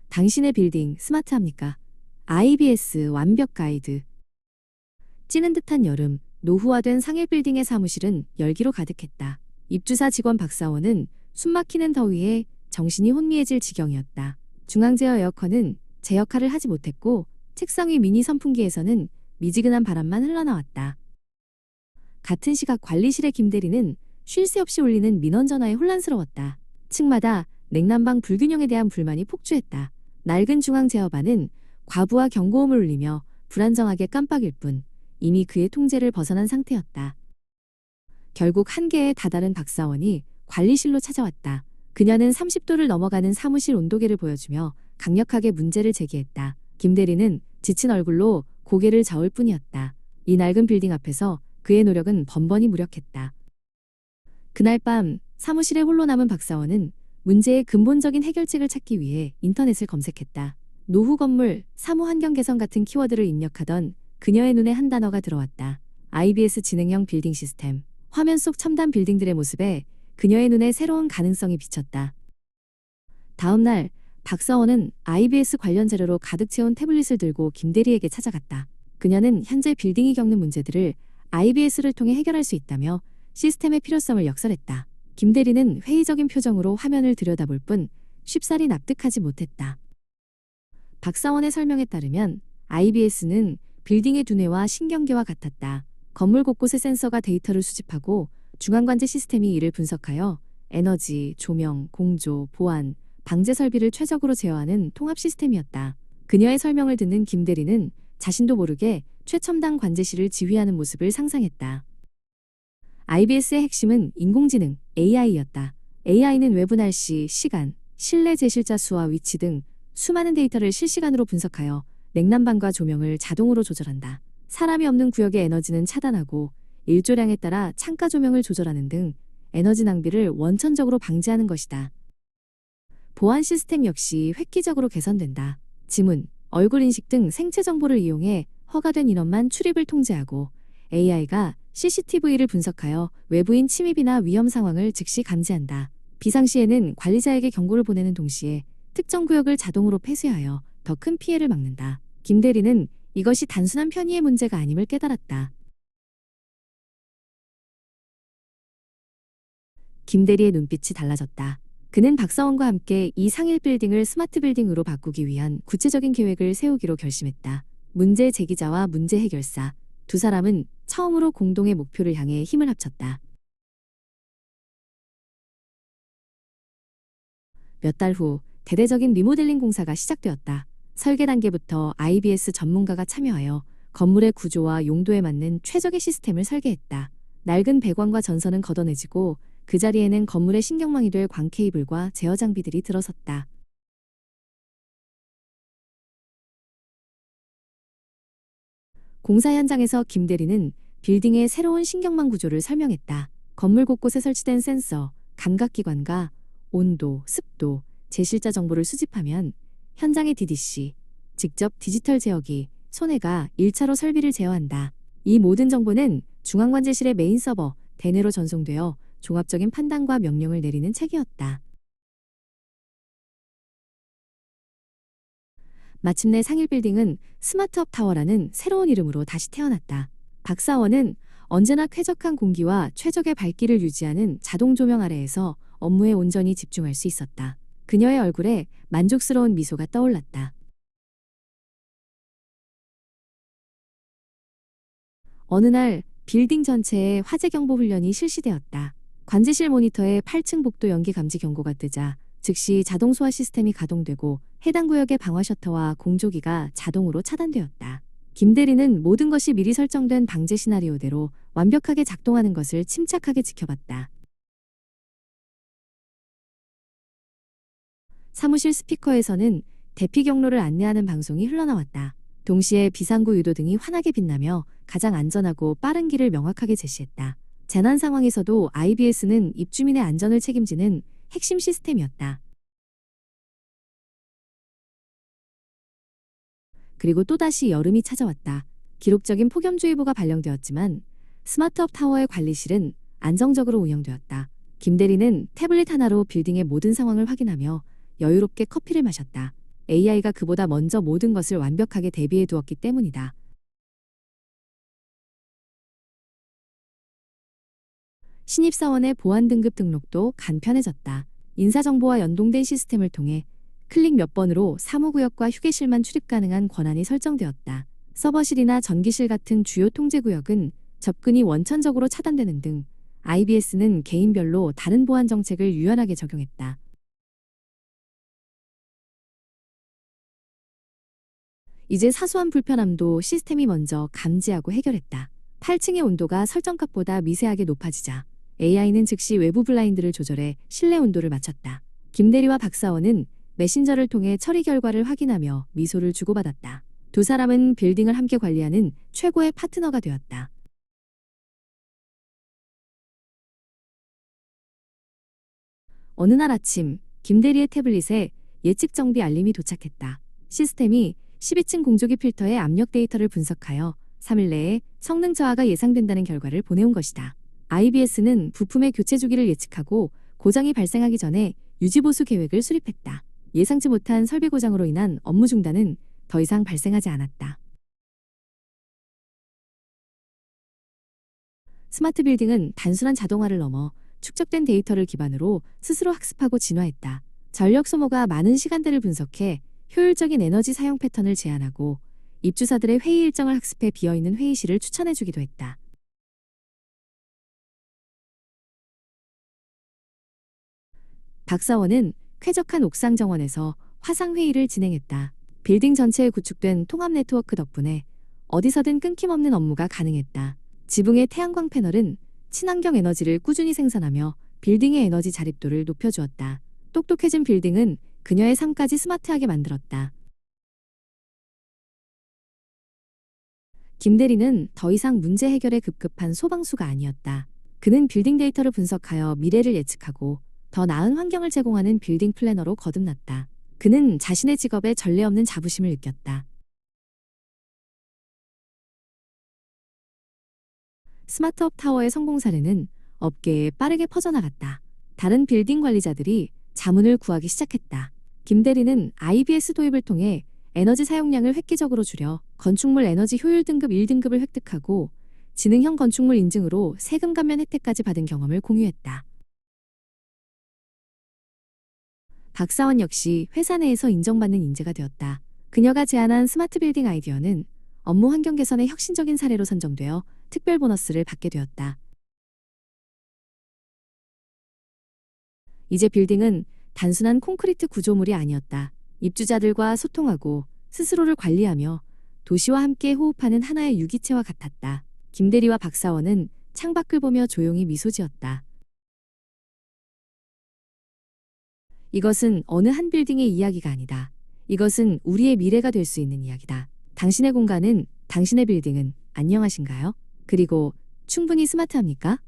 당신의 빌딩 스마트합니까? IBS 완벽 가이드. 찌는 듯한 여름, 노후화된 상해 빌딩의 사무실은 열기로 가득했다. 입주사 직원 박사원은 숨막히는 더위에 정신이 혼미해질 지경이었다. 중앙제어 에어컨은 제 역할을 하지 못했고 책상 위 미니 선풍기에서는 미지근한 바람만 흘러나왔다. 같은 시각 관리실의 김대리는 쉴 새 없이 울리는 민원 전화에 혼란스러웠다. 층마다 냉난방 불균형에 대한 불만이 폭주했다. 낡은 중앙제어반은 과부하 경고음을 울리며 불안정하게 깜빡일 뿐 이미 그의 통제를 벗어난 상태였다. 결국 한계에 다다른 박사원이 관리실로 찾아왔다. 그녀는 30도를 넘어가는 사무실 온도계를 보여주며 강력하게 문제를 제기했다. 김대리는 지친 얼굴로 고개를 저을 뿐이었다. 이 낡은 빌딩 앞에서 그의 노력은 번번이 무력했다. 그날 밤 사무실에 홀로 남은 박사원은 문제의 근본적인 해결책을 찾기 위해 인터넷을 검색했다. 노후 건물, 사무 환경 개선 같은 키워드를 입력하던 그녀의 눈에 한 단어가 들어왔다. IBS 지능형 빌딩 시스템. 화면 속 첨단 빌딩들의 모습에 그녀의 눈에 새로운 가능성이 비쳤다. 다음 날 박사원은 IBS 관련 자료로 가득 채운 태블릿을 들고 김대리에게 찾아갔다. 그녀는 현재 빌딩이 겪는 문제들을 IBS를 통해 해결할 수 있다며 시스템의 필요성을 역설했다. 김대리는 회의적인 표정으로 화면을 들여다볼 뿐 쉽사리 납득하지 못했다. 박사원의 설명에 따르면 IBS는 빌딩의 두뇌와 신경계와 같았다. 건물 곳곳의 센서가 데이터를 수집하고 중앙관제 시스템이 이를 분석하여 에너지, 조명, 공조, 보안, 방제 설비를 최적으로 제어하는 통합 시스템이었다. 그녀의 설명을 듣는 김대리는 자신도 모르게 최첨단 관제실을 지휘하는 모습을 상상했다. IBS의 핵심은 인공지능, AI였다. AI는 외부 날씨, 시간, 실내 제실자 수와 위치 등 수많은 데이터를 실시간으로 분석하여 냉난방과 조명을 자동으로 조절한다. 사람이 없는 구역의 에너지는 차단하고 일조량에 따라 창가 조명을 조절하는 등 에너지 낭비를 원천적으로 방지하는 것이다. 보안 시스템 역시 획기적으로 개선된다. 지문, 얼굴 인식 등 생체 정보를 이용해 허가된 인원만 출입을 통제하고 AI가 CCTV를 분석하여 외부인 침입이나 위험 상황을 즉시 감지한다. 비상시에는 관리자에게 경고를 보내는 동시에 특정 구역을 자동으로 폐쇄하여 더 큰 피해를 막는다. 김대리는 이것이 단순한 편의의 문제가 아님을 깨달았다. 김대리의 눈빛이 달라졌다. 그는 박사원과 함께 이 상일 빌딩을 스마트 빌딩으로 바꾸기 위한 구체적인 계획을 세우기로 결심했다. 문제 제기자와 문제 해결사, 두 사람은 처음으로 공동의 목표를 향해 힘을 합쳤다. 몇 달 후 대대적인 리모델링 공사가 시작되었다. 설계 단계부터 IBS 전문가가 참여하여 건물의 구조와 용도에 맞는 최적의 시스템을 설계했다. 낡은 배관과 전선은 걷어내지고 그 자리에는 건물의 신경망이 될 광 케이블과 제어 장비들이 들어섰다. 공사 현장에서 김대리는 빌딩의 새로운 신경망 구조를 설명했다. 건물 곳곳에 설치된 센서, 감각기관과 온도, 습도, 제실자 정보를 수집하면 현장의 DDC, 직접 디지털 제어기, 손해가 1차로 설비를 제어한다. 이 모든 정보는 중앙관제실의 메인 서버, 대내로 전송되어 종합적인 판단과 명령을 내리는 체계였다. 마침내 상일 빌딩은 스마트업 타워라는 새로운 이름으로 다시 태어났다. 박사원은 언제나 쾌적한 공기와 최적의 밝기를 유지하는 자동 조명 아래에서 업무에 온전히 집중할 수 있었다. 그녀의 얼굴에 만족스러운 미소가 떠올랐다. 어느 날 빌딩 전체에 화재 경보 훈련이 실시되었다. 관제실 모니터에 8층 복도 연기 감지 경고가 뜨자 즉시 자동 소화 시스템이 가동되고 해당 구역의 방화 셔터와 공조기가 자동으로 차단되었다. 김대리는 모든 것이 미리 설정된 방제 시나리오대로 완벽하게 작동하는 것을 침착하게 지켜봤다. 사무실 스피커에서는 대피 경로를 안내하는 방송이 흘러나왔다. 동시에 비상구 유도등이 환하게 빛나며 가장 안전하고 빠른 길을 명확하게 제시했다. 재난 상황에서도 IBS는 입주민의 안전을 책임지는 핵심 시스템이었다. 그리고 또다시 여름이 찾아왔다. 기록적인 폭염주의보가 발령되었지만 스마트업 타워의 관리실은 안정적으로 운영되었다. 김대리는 태블릿 하나로 빌딩의 모든 상황을 확인하며 여유롭게 커피를 마셨다. AI가 그보다 먼저 모든 것을 완벽하게 대비해 두었기 때문이다. 신입사원의 보안 등급 등록도 간편해졌다. 인사정보와 연동된 시스템을 통해 클릭 몇 번으로 사무구역과 휴게실만 출입 가능한 권한이 설정되었다. 서버실이나 전기실 같은 주요 통제구역은 접근이 원천적으로 차단되는 등 IBS는 개인별로 다른 보안 정책을 유연하게 적용했다. 이제 사소한 불편함도 시스템이 먼저 감지하고 해결했다. 8층의 온도가 설정값보다 미세하게 높아지자 AI는 즉시 외부 블라인드를 조절해 실내 온도를 맞췄다. 김대리와 박사원은 메신저를 통해 처리 결과를 확인하며 미소를 주고받았다. 두 사람은 빌딩을 함께 관리하는 최고의 파트너가 되었다. 어느 날 아침, 김대리의 태블릿에 예측 정비 알림이 도착했다. 시스템이 12층 공조기 필터의 압력 데이터를 분석하여 3일 내에 성능 저하가 예상된다는 결과를 보내온 것이다. IBS는 부품의 교체 주기를 예측하고 고장이 발생하기 전에 유지보수 계획을 수립했다. 예상치 못한 설비 고장으로 인한 업무 중단은 더 이상 발생하지 않았다. 스마트 빌딩은 단순한 자동화를 넘어 축적된 데이터를 기반으로 스스로 학습하고 진화했다. 전력 소모가 많은 시간대를 분석해 효율적인 에너지 사용 패턴을 제안하고 입주사들의 회의 일정을 학습해 비어있는 회의실을 추천해주기도 했다. 박사원은 쾌적한 옥상 정원에서 화상회의를 진행했다. 빌딩 전체에 구축된 통합 네트워크 덕분에 어디서든 끊김없는 업무가 가능했다. 지붕의 태양광 패널은 친환경 에너지를 꾸준히 생산하며 빌딩의 에너지 자립도를 높여주었다. 똑똑해진 빌딩은 그녀의 삶까지 스마트하게 만들었다. 김대리는 더 이상 문제 해결에 급급한 소방수가 아니었다. 그는 빌딩 데이터를 분석하여 미래를 예측하고 더 나은 환경을 제공하는 빌딩 플래너로 거듭났다. 그는 자신의 직업에 전례 없는 자부심을 느꼈다. 스마트업 타워의 성공 사례는 업계에 빠르게 퍼져나갔다. 다른 빌딩 관리자들이 자문을 구하기 시작했다. 김대리는 IBS 도입을 통해 에너지 사용량을 획기적으로 줄여 건축물 에너지 효율 등급 1등급을 획득하고 지능형 건축물 인증으로 세금 감면 혜택까지 받은 경험을 공유했다. 박사원 역시 회사 내에서 인정받는 인재가 되었다. 그녀가 제안한 스마트 빌딩 아이디어는 업무 환경 개선의 혁신적인 사례로 선정되어 특별 보너스를 받게 되었다. 이제 빌딩은 단순한 콘크리트 구조물이 아니었다. 입주자들과 소통하고 스스로를 관리하며 도시와 함께 호흡하는 하나의 유기체와 같았다. 김대리와 박사원은 창밖을 보며 조용히 미소 지었다. 이것은 어느 한 빌딩의 이야기가 아니다. 이것은 우리의 미래가 될 수 있는 이야기다. 당신의 공간은, 당신의 빌딩은 안녕하신가요? 그리고 충분히 스마트합니까?